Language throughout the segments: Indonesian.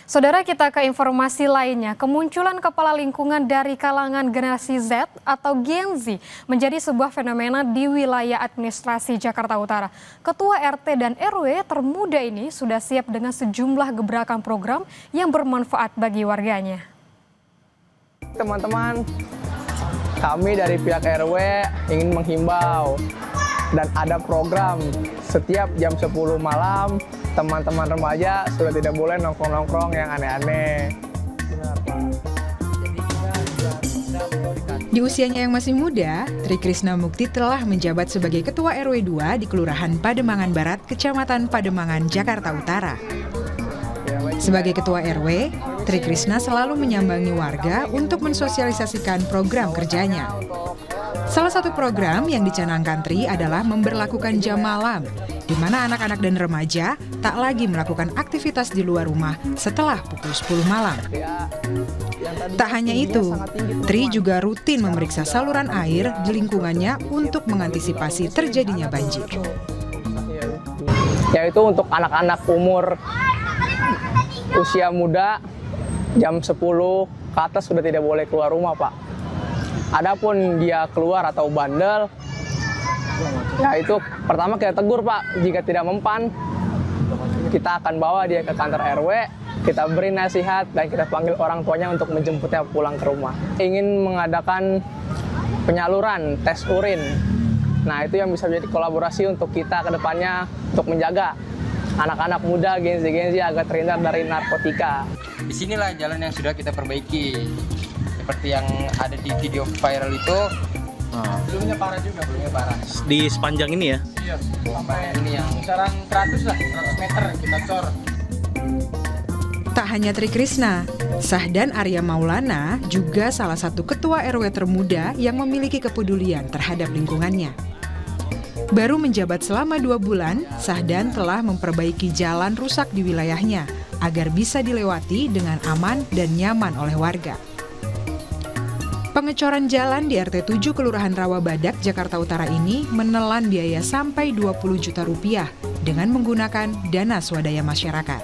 Saudara, kita ke informasi lainnya. Kemunculan kepala lingkungan dari kalangan generasi Z atau Gen Z menjadi sebuah fenomena di wilayah administrasi Jakarta Utara. Ketua RT dan RW termuda ini sudah siap dengan sejumlah gebrakan program yang bermanfaat bagi warganya. Teman-teman, kami dari pihak RW ingin menghimbau dan ada program setiap jam 10 malam teman-teman remaja sudah tidak boleh nongkrong-nongkrong yang aneh-aneh. Di usianya yang masih muda, Tri Krisna Mukti telah menjabat sebagai Ketua RW 2 di Kelurahan Pademangan Barat, Kecamatan Pademangan, Jakarta Utara. Sebagai Ketua RW, Tri Krisna selalu menyambangi warga untuk mensosialisasikan program kerjanya. Salah satu program yang dicanangkan Tri adalah memberlakukan jam malam, di mana anak-anak dan remaja tak lagi melakukan aktivitas di luar rumah setelah pukul 10 malam. Tak hanya itu, Tri juga rutin memeriksa saluran air di lingkungannya untuk mengantisipasi terjadinya banjir. Yaitu untuk anak-anak umur usia muda, jam 10 ke atas sudah tidak boleh keluar rumah, Pak. Adapun dia keluar atau bandel, ya itu pertama kita tegur, Pak. Jika tidak mempan, kita akan bawa dia ke kantor RW, kita beri nasihat dan kita panggil orang tuanya untuk menjemputnya pulang ke rumah. Ingin mengadakan penyaluran tes urin. Nah, itu yang bisa menjadi kolaborasi untuk kita ke depannya untuk menjaga anak-anak muda Gen Z agar terhindar dari narkotika. Disinilah jalan yang sudah kita perbaiki. Seperti yang ada di video viral itu. Belumnya parah juga, belumnya parah. Di sepanjang ini ya? Iya, sampai ini yang kisaran 100 meter kita cor. Tak hanya Tri Krisna, Sahdan Arya Maulana juga salah satu ketua RW termuda yang memiliki kepedulian terhadap lingkungannya. Baru menjabat selama 2 bulan, Sahdan telah memperbaiki jalan rusak di wilayahnya agar bisa dilewati dengan aman dan nyaman oleh warga. Pengecoran jalan di RT 7 Kelurahan Rawabadak, Jakarta Utara ini menelan biaya sampai 20 juta rupiah dengan menggunakan dana swadaya masyarakat.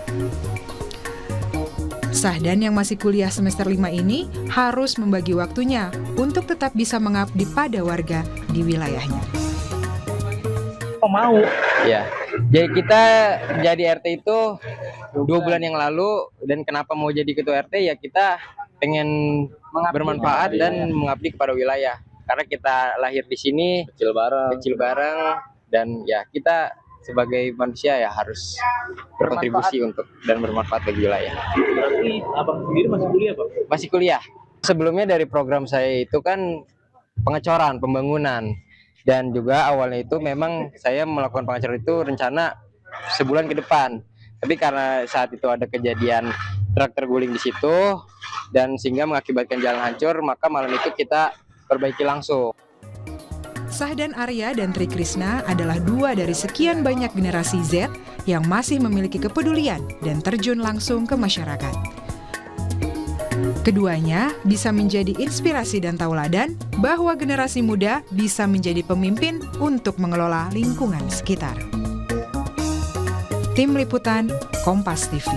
Sahdan yang masih kuliah semester 5 ini harus membagi waktunya untuk tetap bisa mengabdi pada warga di wilayahnya. Mau? Ya, jadi kita jadi RT itu 2 bulan yang lalu, dan kenapa mau jadi ketua RT ya kita pengen bermanfaat dan mengabdi kepada wilayah. Karena kita lahir di sini, kecil bareng, dan ya kita sebagai manusia ya harus berkontribusi untuk dan bermanfaat bagi wilayah. Berarti abang sendiri masih kuliah, Pak? Masih kuliah. Sebelumnya dari program saya itu kan pengecoran, pembangunan. Dan juga awalnya itu memang saya melakukan pengecoran itu rencana sebulan ke depan. Tapi karena saat itu ada kejadian truk terguling di situ dan sehingga mengakibatkan jalan hancur, maka malam itu kita perbaiki langsung. Sahdan Arya dan Tri Krisna adalah 2 dari sekian banyak generasi Z yang masih memiliki kepedulian dan terjun langsung ke masyarakat. Keduanya bisa menjadi inspirasi dan tauladan bahwa generasi muda bisa menjadi pemimpin untuk mengelola lingkungan sekitar. Tim Liputan, Kompas TV.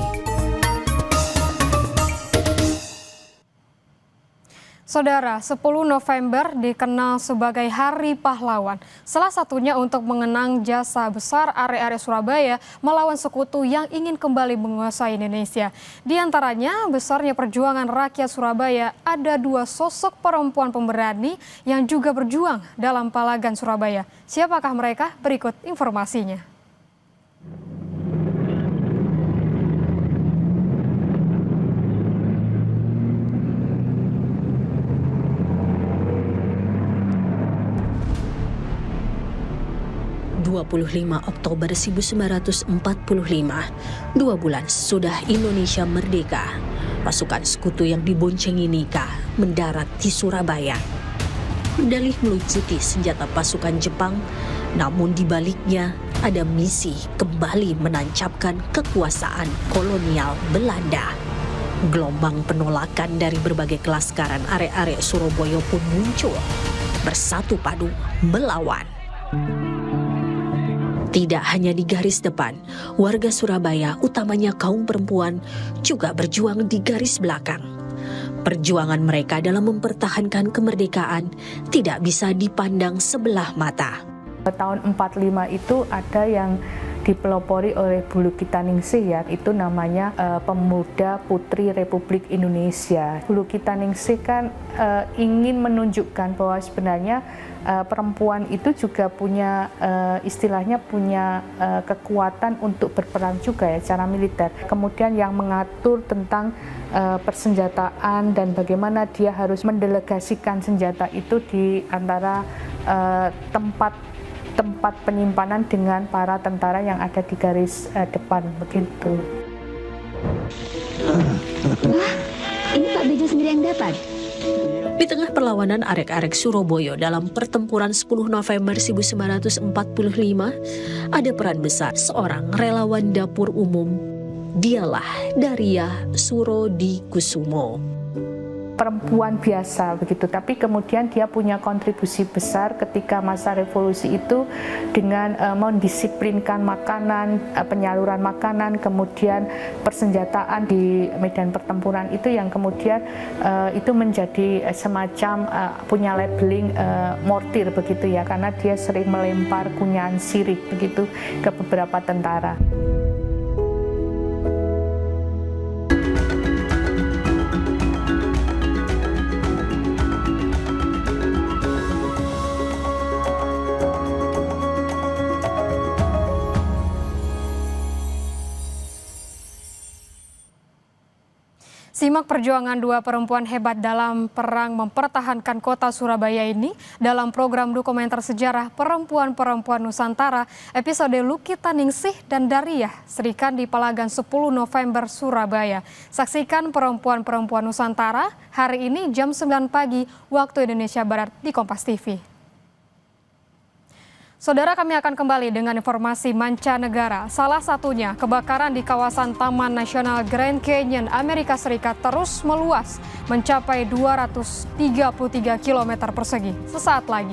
Saudara, 10 November dikenal sebagai Hari Pahlawan. Salah satunya untuk mengenang jasa besar arek-arek Surabaya melawan sekutu yang ingin kembali menguasai Indonesia. Di antaranya, besarnya perjuangan rakyat Surabaya, ada 2 sosok perempuan pemberani yang juga berjuang dalam Palagan Surabaya. Siapakah mereka? Berikut informasinya. Oktober 1945, 2 bulan sudah Indonesia merdeka. Pasukan sekutu yang diboncengi Nika mendarat di Surabaya. Berdalih melucuti senjata pasukan Jepang, namun di baliknya ada misi kembali menancapkan kekuasaan kolonial Belanda. Gelombang penolakan dari berbagai kelaskaran arek-arek Surabaya pun muncul, bersatu padu melawan. Tidak hanya di garis depan, warga Surabaya, utamanya kaum perempuan, juga berjuang di garis belakang. Perjuangan mereka dalam mempertahankan kemerdekaan tidak bisa dipandang sebelah mata. Tahun 45 itu ada yang dipelopori oleh Bulu Kitaningsih ya, itu namanya Pemuda Putri Republik Indonesia. Bulu Kitaningsih kan ingin menunjukkan bahwa sebenarnya perempuan itu juga punya istilahnya punya kekuatan untuk berperang juga ya secara militer. Kemudian yang mengatur tentang persenjataan dan bagaimana dia harus mendelegasikan senjata itu di antara tempat penyimpanan dengan para tentara yang ada di garis depan begitu. Wah, ini Pak Bejo sendiri yang dapat. Di tengah perlawanan arek-arek Surabaya dalam pertempuran 10 November 1945, ada peran besar seorang relawan dapur umum. Dialah Daria Surodikusumo. Perempuan biasa begitu, tapi kemudian dia punya kontribusi besar ketika masa revolusi itu dengan mendisiplinkan makanan, penyaluran makanan, kemudian persenjataan di medan pertempuran itu yang kemudian itu menjadi semacam punya labeling mortir begitu ya, karena dia sering melempar kunyahan sirih begitu ke beberapa tentara. Simak perjuangan dua perempuan hebat dalam perang mempertahankan kota Surabaya ini dalam program dokumenter sejarah Perempuan-Perempuan Nusantara episode Lukitaningsih dan Daria Sri Kandi Palagan 10 November Surabaya. Saksikan Perempuan-Perempuan Nusantara hari ini jam 9 pagi waktu Indonesia Barat di Kompas TV. Saudara, kami akan kembali dengan informasi mancanegara. Salah satunya, kebakaran di kawasan Taman Nasional Grand Canyon, Amerika Serikat terus meluas mencapai 233 km persegi. Sesaat lagi.